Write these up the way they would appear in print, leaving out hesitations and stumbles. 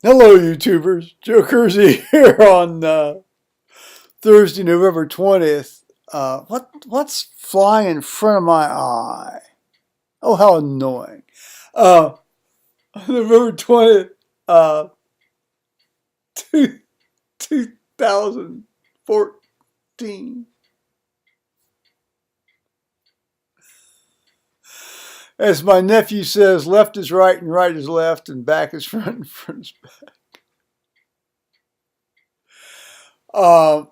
Hello, YouTubers. Joe Kersey here on Thursday, November 20th. What's flying in front of my eye? Oh, how annoying. Uh, November 20th, uh, two, 2014. As my nephew says, left is right and right is left and back is front and front is back. Uh,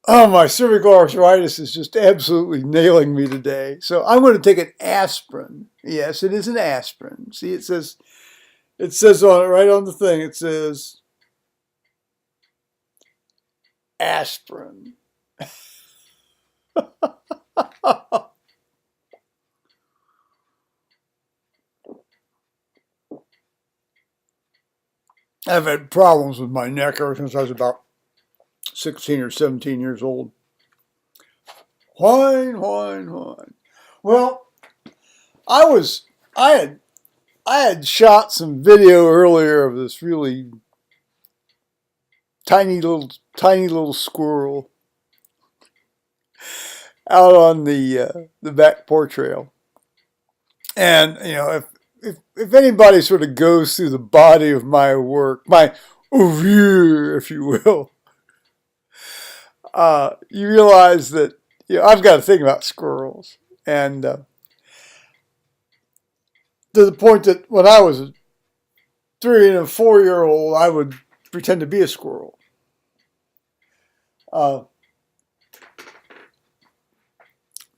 Oh, my cervical arthritis is just absolutely nailing me today. So I'm going to take an aspirin. Yes, it is an aspirin. See, it says on it right on the thing, it says aspirin. I've had problems with my neck ever since I was about 16 or 17 years old. Whine, whine, whine. Well, I was, I had shot some video earlier of this really tiny little squirrel out on the back porch rail. And if anybody sort of goes through the body of my work, my oeuvre, if you will, you realize that I've got to think about squirrels, and to the point that when I was a 3 and 4 year old, I would pretend to be a squirrel. Uh,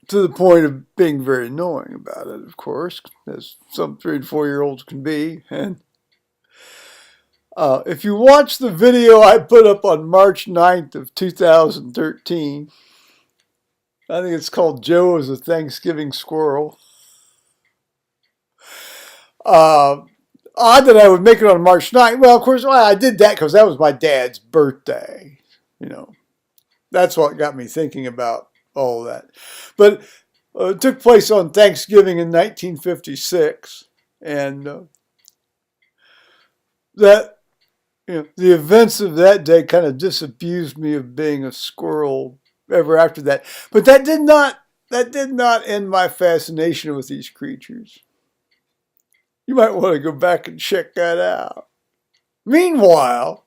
to the point of being very annoying about it, of course, as some 3 and 4 year olds can be. And if you watch the video I put up on March 9th of 2013, I think it's called Joe is a Thanksgiving Squirrel. Odd that I would make it on March 9th. Well, of course, I did that because that was my dad's birthday. That's what got me thinking about all of that. But it took place on Thanksgiving in 1956, and that the events of that day kind of disabused me of being a squirrel ever after that. But that did not end my fascination with these creatures. You might want to go back and check that out. Meanwhile,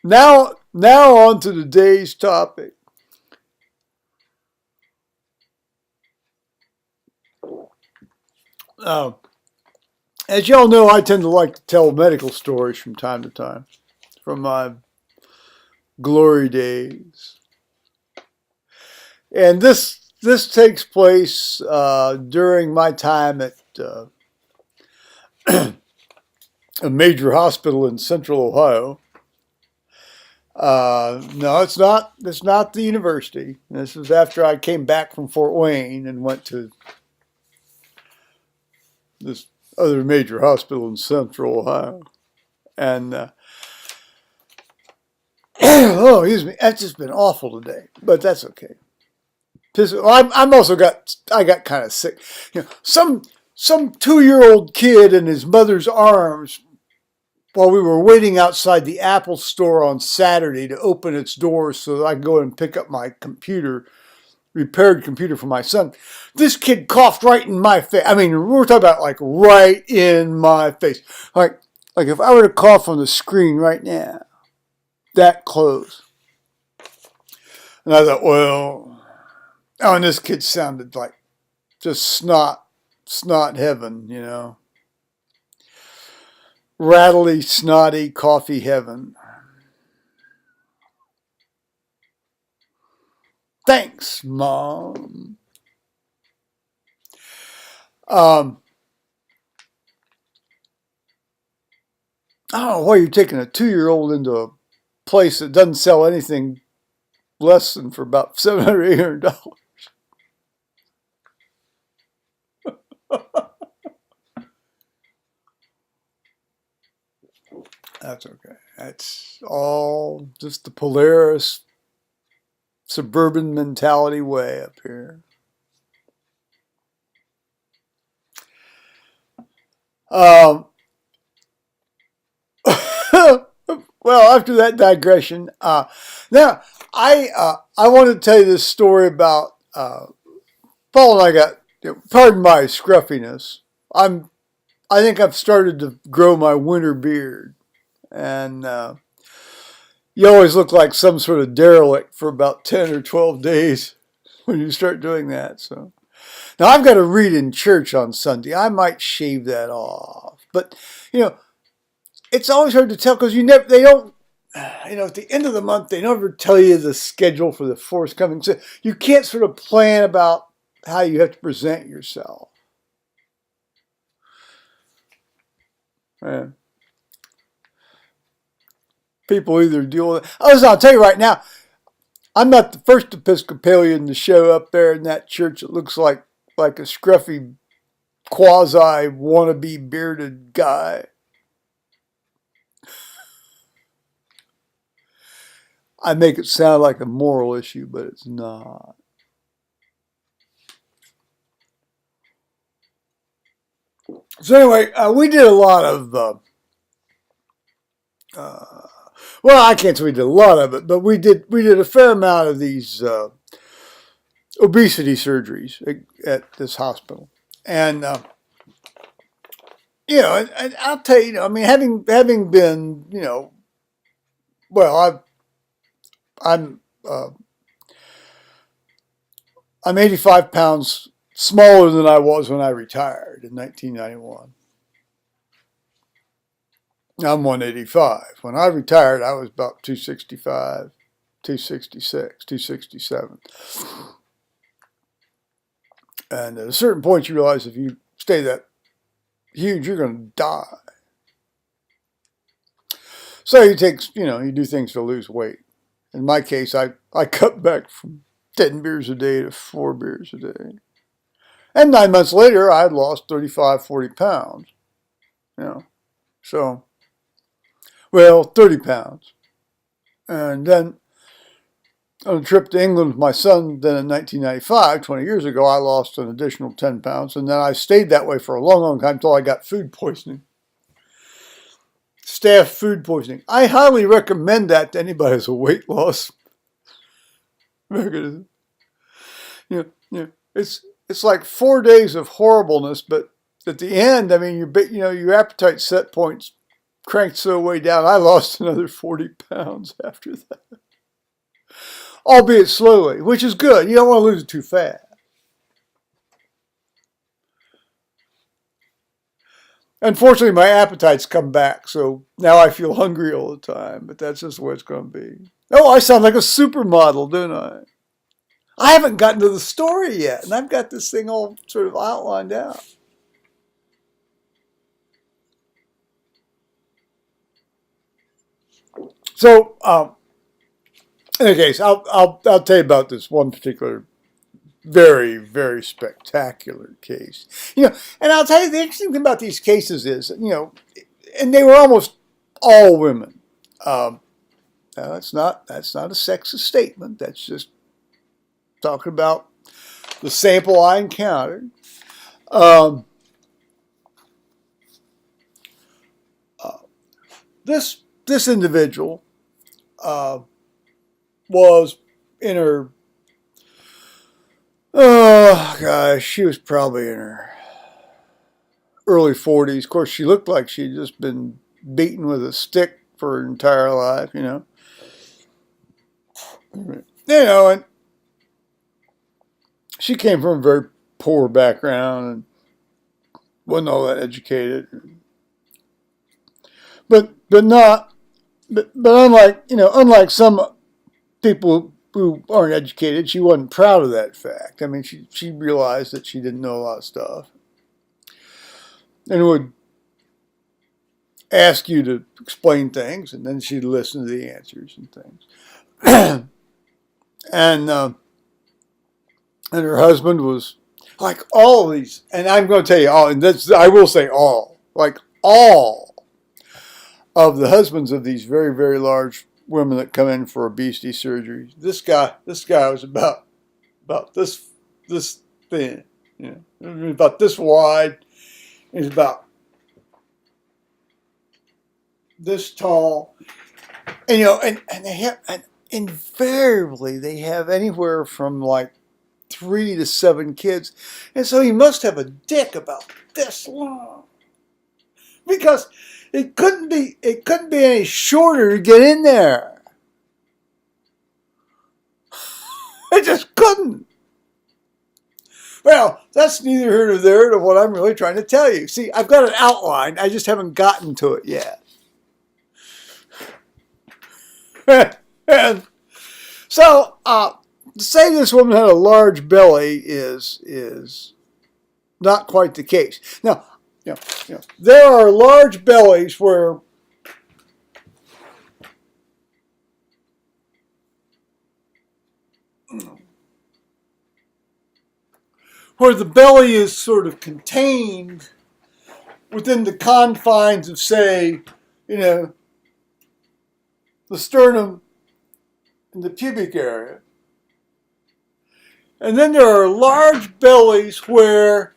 now on to today's topic. As y'all know, I tend to like to tell medical stories from time to time, from my glory days. And this takes place during my time at a major hospital in Central Ohio. No, it's not. It's not the university. This was after I came back from Fort Wayne and went to this other major hospital in Central Ohio. And oh, excuse me, that's just been awful today, but that's okay. I got kind of sick. Some 2-year-old kid in his mother's arms while we were waiting outside the Apple store on Saturday to open its doors so that I could go and pick up my repaired computer for my son. This kid coughed right in my face. I mean, we're talking about like right in my face. Like if I were to cough on the screen right now, that close. And I thought, well, and this kid sounded like just snot heaven, rattly, snotty coffee heaven. Thanks, Mom. I don't know why you're taking a 2-year-old into a place that doesn't sell anything less than for about $700, $800. That's okay. That's all just the Polaris suburban mentality way up here. Um, well, after that digression, now I want to tell you this story about Paul and I got. Pardon my scruffiness. I think I've started to grow my winter beard, and you always look like some sort of derelict for about 10 or 12 days when you start doing that. So now I've got to read in church on Sunday. I might shave that off, but it's always hard to tell because they don't. At the end of the month, they never tell you the schedule for the forthcoming. So you can't sort of plan about how you have to present yourself. Yeah. People either deal with it. I'll tell you right now, I'm not the first Episcopalian to show up there in that church that looks like a scruffy, quasi wannabe bearded guy. I make it sound like a moral issue, but it's not. So anyway, we did a lot of, well, I can't say we did a lot of it, but we did a fair amount of these obesity surgeries at this hospital. And, and I'll tell you, I mean, having been, well, I'm 85 pounds smaller than I was when I retired in 1991. I'm 185. When I retired, I was about 265, 266, 267. And at a certain point, you realize if you stay that huge, you're going to die. So you do things to lose weight. In my case, I cut back from 10 beers a day to 4 beers a day. And 9 months later, I had lost 35, 40 pounds. So, well, 30 pounds. And then on a trip to England with my son, then in 1995, 20 years ago, I lost an additional 10 pounds. And then I stayed that way for a long, long time until I got food poisoning. Staph food poisoning. I highly recommend that to anybody who has a weight loss mechanism. It's like 4 days of horribleness, but at the end, I mean, your appetite set points cranked so way down. I lost another 40 pounds after that, albeit slowly, which is good. You don't want to lose it too fast. Unfortunately, my appetite's come back, so now I feel hungry all the time, but that's just the way it's going to be. Oh, I sound like a supermodel, don't I? I haven't gotten to the story yet, and I've got this thing all sort of outlined out. So, in any case, I'll tell you about this one particular very, very spectacular case. And I'll tell you the interesting thing about these cases is, and they were almost all women. That's not a sexist statement. That's just talking about the sample I encountered. This individual was in her, oh gosh, she was probably in her early 40s. Of course, she looked like she'd just been beaten with a stick for her entire life, and she came from a very poor background and wasn't all that educated. But unlike some people who aren't educated, she wasn't proud of that fact. I mean, she realized that she didn't know a lot of stuff, and would ask you to explain things, and then she'd listen to the answers and things. And her husband was like all of these, and I'm going to tell you all, and I will say all, like all of the husbands of these very, very large women that come in for obesity surgery. This guy was about this thin, about this wide. He's about this tall, and you know, and they have, and invariably they have anywhere from like 3 to 7 kids, and so he must have a dick about this long, because it couldn't be any shorter to get in there. It just couldn't. Well, that's neither here nor there to what I'm really trying to tell you. See, I've got an outline. I just haven't gotten to it yet. And so, to say this woman had a large belly is not quite the case. Now, there are large bellies where the belly is sort of contained within the confines of, say, the sternum and the pubic area. And then there are large bellies where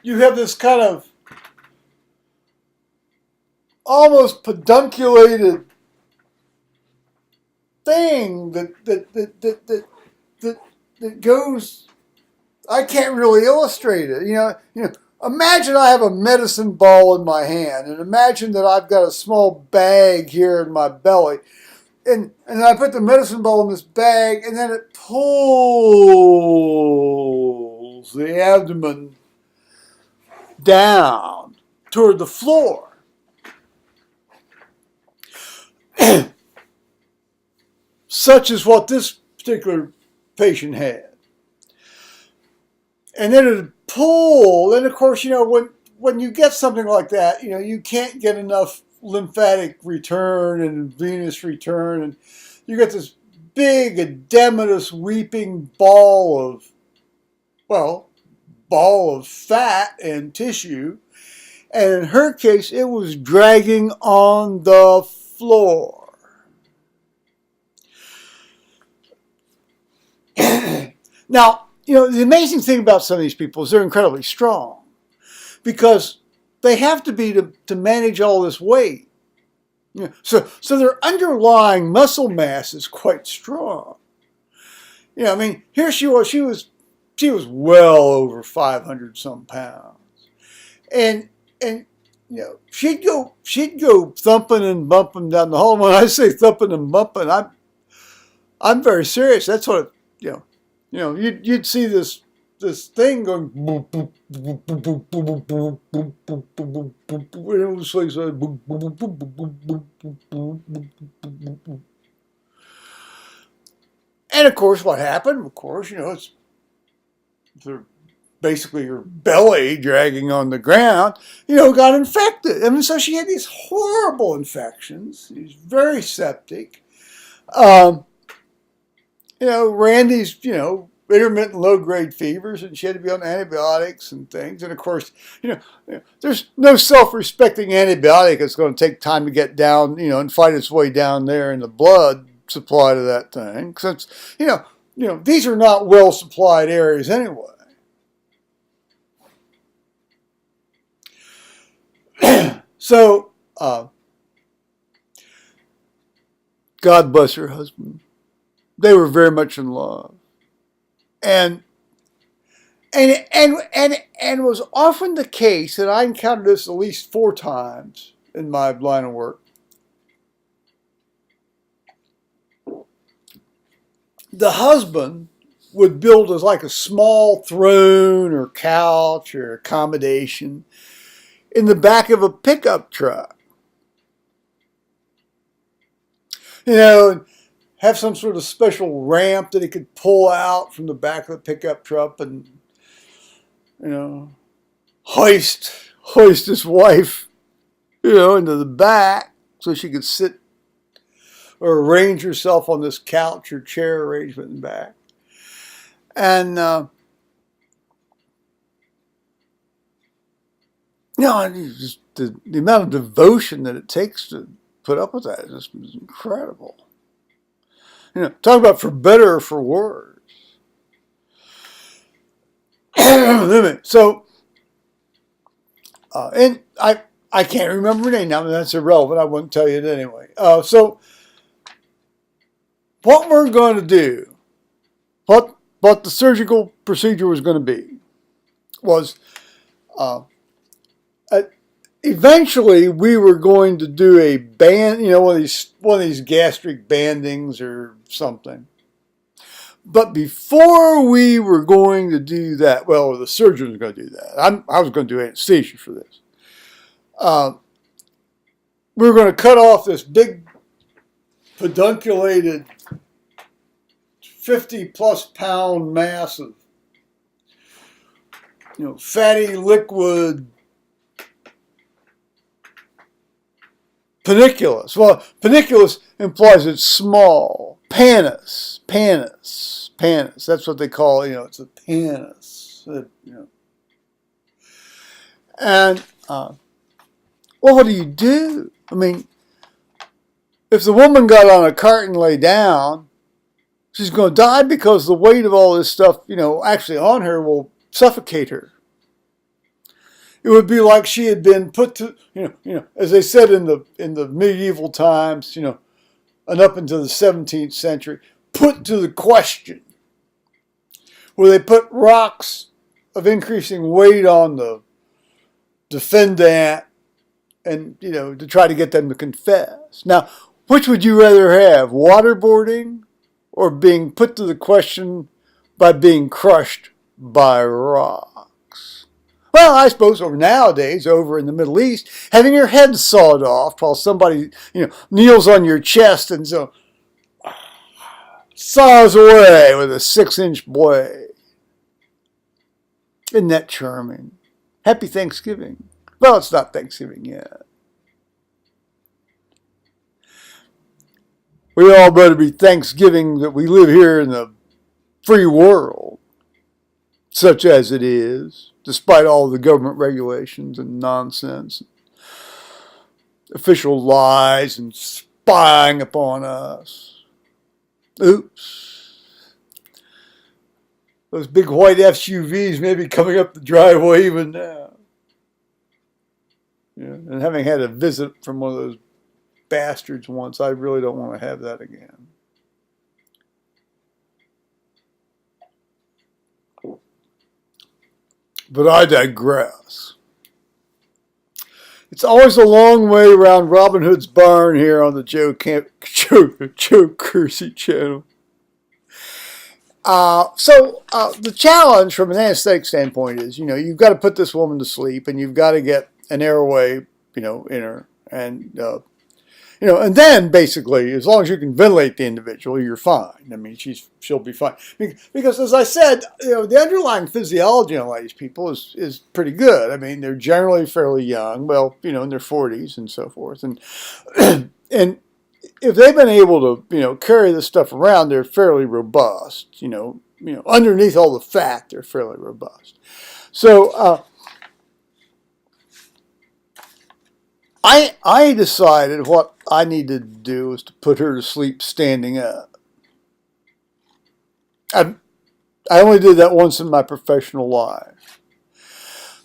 you have this kind of almost pedunculated thing that goes. I can't really illustrate it. Imagine I have a medicine ball in my hand, and imagine that I've got a small bag here in my belly, and I put the medicine ball in this bag, and then it pulls the abdomen down toward the floor. Such is what this particular patient had. And then it pull, and of course, when you get something like that, you can't get enough lymphatic return and venous return, and you get this big edematous weeping ball of fat and tissue, and in her case, it was dragging on the floor. Now, the amazing thing about some of these people is they're incredibly strong, because they have to be to manage all this weight. So their underlying muscle mass is quite strong. Here she was well over 500 some pounds, and she'd go thumping and bumping down the hall. When I say thumping and bumping, I'm very serious. That's what you'd see this thing going boop, boop, boop, boop, boop, boop, boop, boop, boop, boop, boop, boop, and it was like boop, boop, boop, boop, boop, boop, boop, boop, boop, boop. And of course, what happened? Of course, it's basically her belly dragging on the ground. Got infected. So she had these horrible infections. She's very septic. Ran these, intermittent low-grade fevers, and she had to be on antibiotics and things. And of course, there's no self-respecting antibiotic that's going to take time to get down, and fight its way down there in the blood supply to that thing. Because these are not well-supplied areas anyway. So, God bless her husband. They were very much in love, and was often the case, and I encountered this at least 4 times in my line of work. The husband would build like a small throne or couch or accommodation in the back of a pickup truck. Have some sort of special ramp that he could pull out from the back of the pickup truck and, hoist his wife, into the back so she could sit or arrange herself on this couch or chair arrangement in the back. And, just the amount of devotion that it takes to put up with that is just incredible. Talk about for better or for worse. So, and I can't remember her name now, but that's irrelevant. I wouldn't tell you it anyway. So what we're going to do, what the surgical procedure was going to be, was uh, eventually we were going to do a band, one of these gastric bandings or something. But before we were going to do that, well, the surgeon was going to do that. I was going to do anesthesia for this. We were going to cut off this big pedunculated 50-plus pound mass of, fatty liquid panniculus. Well, panniculus implies it's small. Pannus. That's what they call it. It's a pannus. And well, what do you do? I mean, if the woman got on a cart and lay down, she's going to die because the weight of all this stuff, actually on her will suffocate her. It would be like she had been put to, as they said in the medieval times, and up into the 17th century, put to the question, where they put rocks of increasing weight on the defendant and, to try to get them to confess. Now, which would you rather have, waterboarding or being put to the question by being crushed by rocks? Well, I suppose nowadays, over in the Middle East, having your head sawed off while somebody, kneels on your chest and so saws away with a 6-inch blade. Isn't that charming? Happy Thanksgiving. Well, it's not Thanksgiving yet. We all better be Thanksgiving that we live here in the free world, such as it is, despite all the government regulations and nonsense, official lies and spying upon us. Oops. Those big white SUVs may be coming up the driveway even now. And having had a visit from one of those bastards once, I really don't want to have that again. But I digress. It's always a long way around Robin Hood's barn here on the Joe Kersey channel. So the challenge from an anesthetic standpoint is, you've got to put this woman to sleep, and you've got to get an airway, in her, and and then basically, as long as you can ventilate the individual, you're fine. I mean, she'll be fine. Because as I said, the underlying physiology on these people is pretty good. I mean, they're generally fairly young, well, in their 40s and so forth. And and if they've been able to, carry this stuff around, they're fairly robust. Underneath all the fat, they're fairly robust. So I decided what I needed to do was to put her to sleep standing up. I only did that once in my professional life.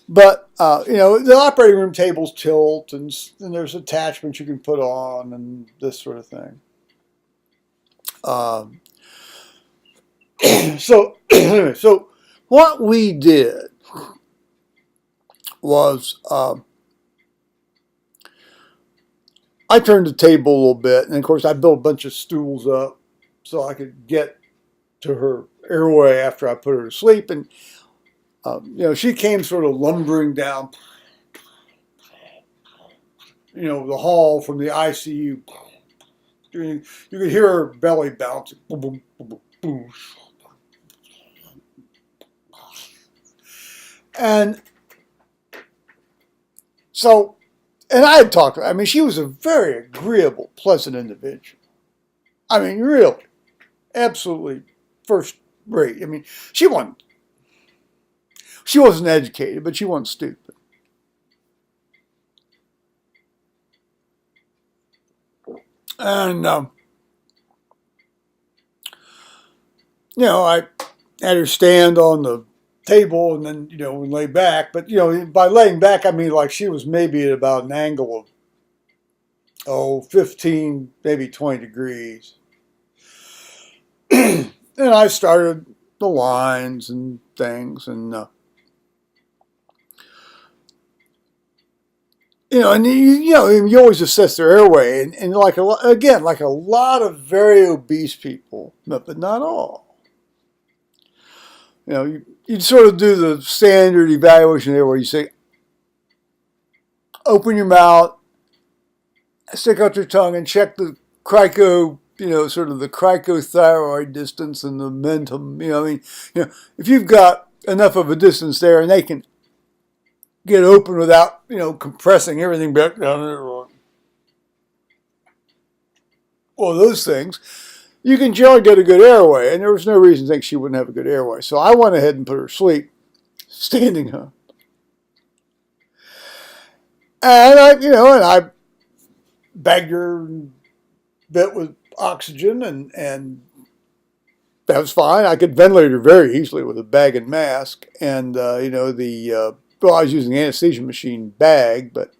But, the operating room tables tilt, and there's attachments you can put on and this sort of thing. So what we did was I turned the table a little bit, and of course I built a bunch of stools up so I could get to her airway after I put her to sleep. And she came sort of lumbering down, the hall from the ICU. You could hear her belly bouncing. Boom, boom, boom, boom. And so, and I had talked to her. I mean, she was a very agreeable, pleasant individual. I mean, really, absolutely first rate. I mean, she wasn't educated, but she wasn't stupid. And, I had her stand on the table and then, we lay back. But, by laying back, I mean, like she was maybe at about an angle of, 15, maybe 20 degrees. And I started the lines and things and, and you always assess their airway. And like, again, like a lot of very obese people, but not all. You'd sort of do the standard evaluation there where you say, open your mouth, stick out your tongue, and check the crico, sort of the cricothyroid distance and the mentum. If you've got enough of a distance there and they can get open without, compressing everything back down there. Well, those things, you can generally get a good airway, and there was no reason to think she wouldn't have a good airway. So I went ahead and put her to sleep, standing up. And I bagged her a bit with oxygen, and that was fine. I could ventilate her very easily with a bag and mask, and I was using the anesthesia machine bag, but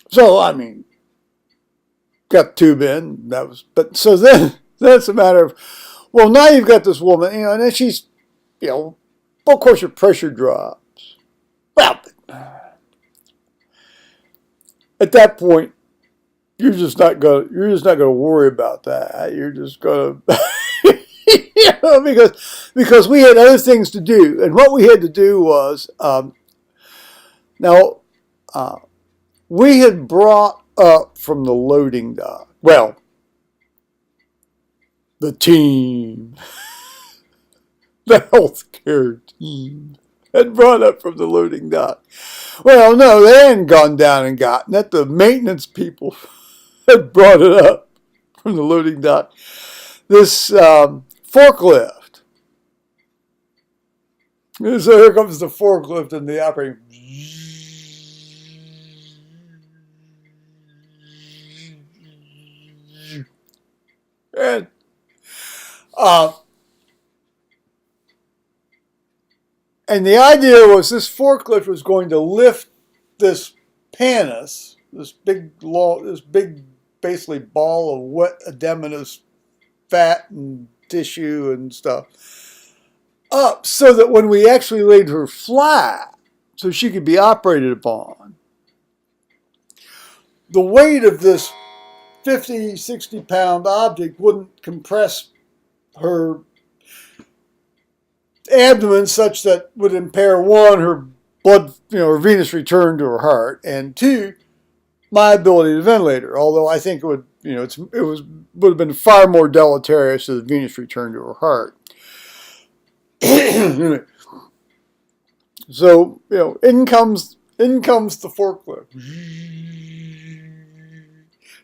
so I mean, got the tube in. So then it's a matter of, well, now you've got this woman, and then she's, of course your pressure drops. Well, at that point, you're just not gonna worry about that. You're just gonna, because we had other things to do, and what we had to do was, we had brought up from the loading dock. Well, the team, the healthcare team, had brought up from the loading dock. Well, no, they hadn't gone down and gotten it. The maintenance people had brought it up from the loading dock. This forklift. And so here comes the forklift and the operating. And the idea was this forklift was going to lift this Pannus, this big, basically ball of wet edematous fat and tissue and stuff, up so that when we actually laid her flat, so she could be operated upon, the weight of this 50, 60-pound object wouldn't compress her abdomen such that would impair, one, her blood, her venous return to her heart, and two, my ability to ventilate her. Although I think it would, would have been far more deleterious to the venous return to her heart. So, in comes the forklift.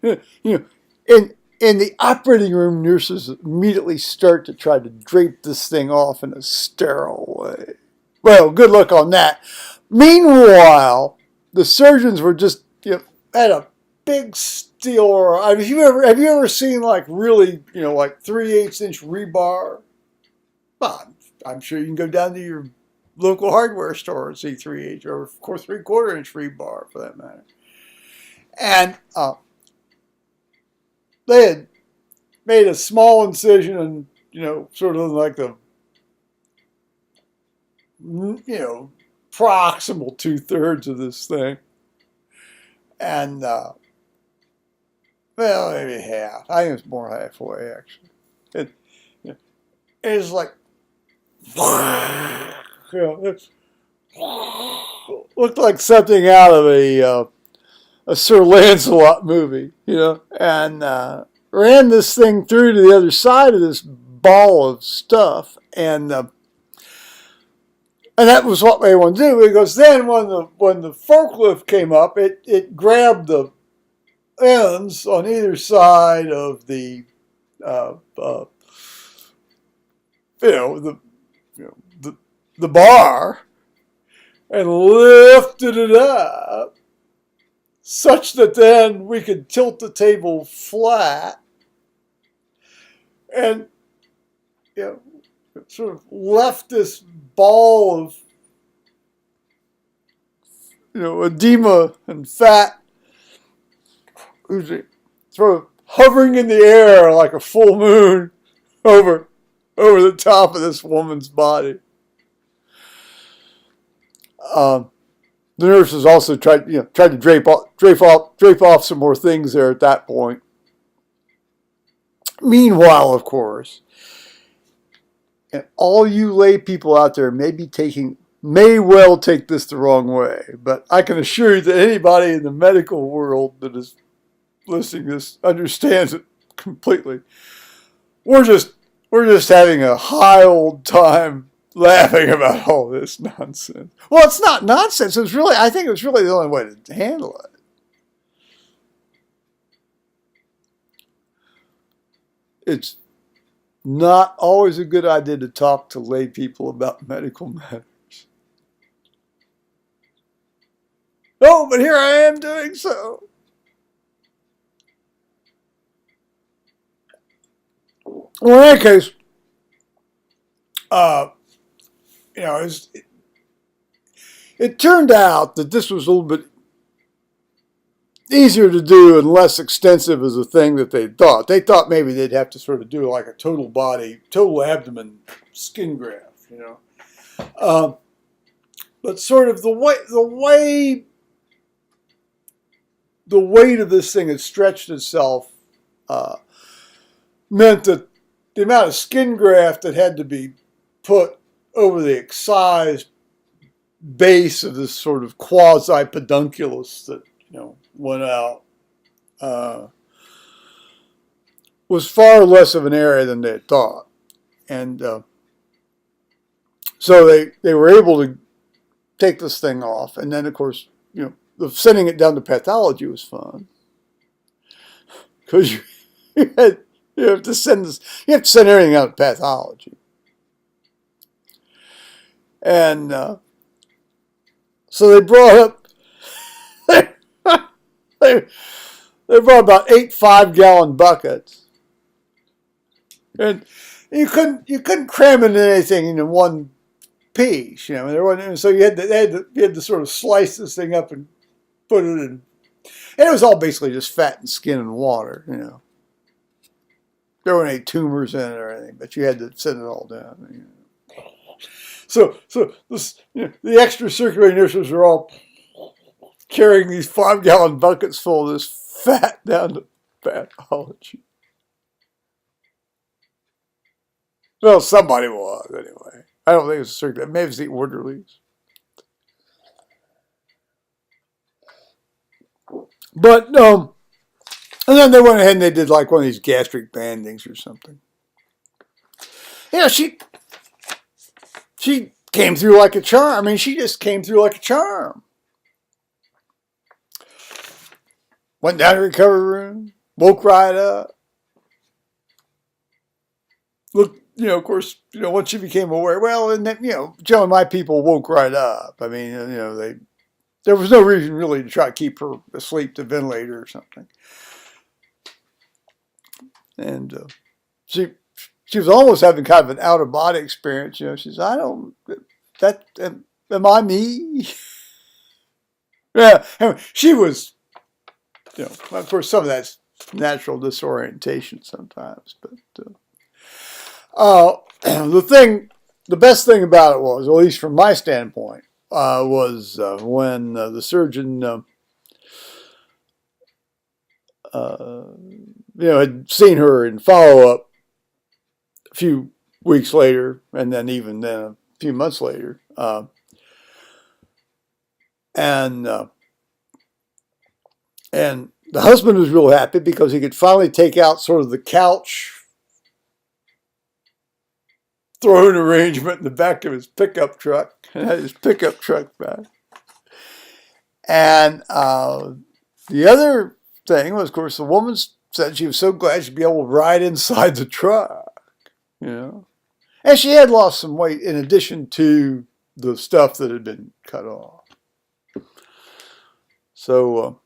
In the operating room, nurses immediately start to try to drape this thing off in a sterile way. Well, good luck on that. Meanwhile, the surgeons were just, had a big steel. I mean, have you ever seen like really, like 3/8-inch rebar? Well, I'm sure you can go down to your local hardware store and see 3/8 or of course 3/4-inch rebar for that matter. And they had made a small incision and, sort of like the, proximal 2/3 of this thing. And, well, maybe half. I think it's more halfway, actually. It's like, it looked like something out of a Sir Lancelot movie, and ran this thing through to the other side of this ball of stuff, and that was what they wanted to do, because then when the forklift came up, it grabbed the ends on either side of the the bar and lifted it up such that then we could tilt the table flat and sort of left this ball of, edema and fat, who's sort of hovering in the air like a full moon over the top of this woman's body. The nurses also tried to drape off some more things there at that point. Meanwhile, of course, and all you lay people out there may well take this the wrong way, but I can assure you that anybody in the medical world that is listening to this understands it completely. We're just having a high old time laughing about all this nonsense. Well, it's not nonsense. I think it was really the only way to handle it. It's not always a good idea to talk to lay people about medical matters. Oh, but here I am doing so. Well, in any case, it turned out that this was a little bit easier to do and less extensive as a thing that they thought. They thought maybe they'd have to sort of do like a total abdomen skin graft, but sort of the weight of this thing had stretched itself meant that the amount of skin graft that had to be put over the excised base of this sort of quasi-pedunculus that went out was far less of an area than they had thought, and so they were able to take this thing off, and then of course sending it down to pathology was fun because you have to send everything out to pathology, and so they brought up they brought about 8 5-gallon buckets, and you couldn't cram it in anything in one piece, There wasn't, so you had to sort of slice this thing up and put it in, and it was all basically just fat and skin and water, There weren't any tumors in it or anything, but you had to send it all down. So this, the extra circulating nurses were all carrying these 5-gallon buckets full of this fat down to pathology. Well, somebody was anyway. I don't think it was a circulating. Maybe it was the orderlies. But and then they went ahead and they did like one of these gastric bandings or something. She came through like a charm. I mean, she just came through like a charm. Went down to the recovery room, woke right up. Look, of course, once she became aware, well, and then, generally my people woke right up. I mean, there was no reason really to try to keep her asleep to ventilate her or something. And she was almost having kind of an out of body experience. She said, am I me? Yeah, she was. Of course, some of that's natural disorientation sometimes, but the best thing about it was, at least from my standpoint, was when the surgeon, had seen her in follow-up a few weeks later, and then even then a few months later, and the husband was real happy because he could finally take out sort of the couch throne arrangement in the back of his pickup truck, and had his pickup truck back. And the other thing was, of course, the woman said she was so glad she'd be able to ride inside the truck, And she had lost some weight in addition to the stuff that had been cut off. So,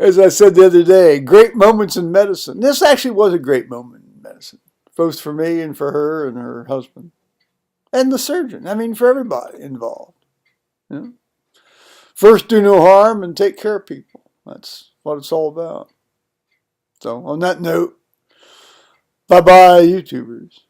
As I said the other day, great moments in medicine. This actually was a great moment in medicine, both for me and for her and her husband. And the surgeon. I mean, for everybody involved. You know? First, do no harm and take care of people. That's what it's all about. So, on that note, bye-bye, YouTubers.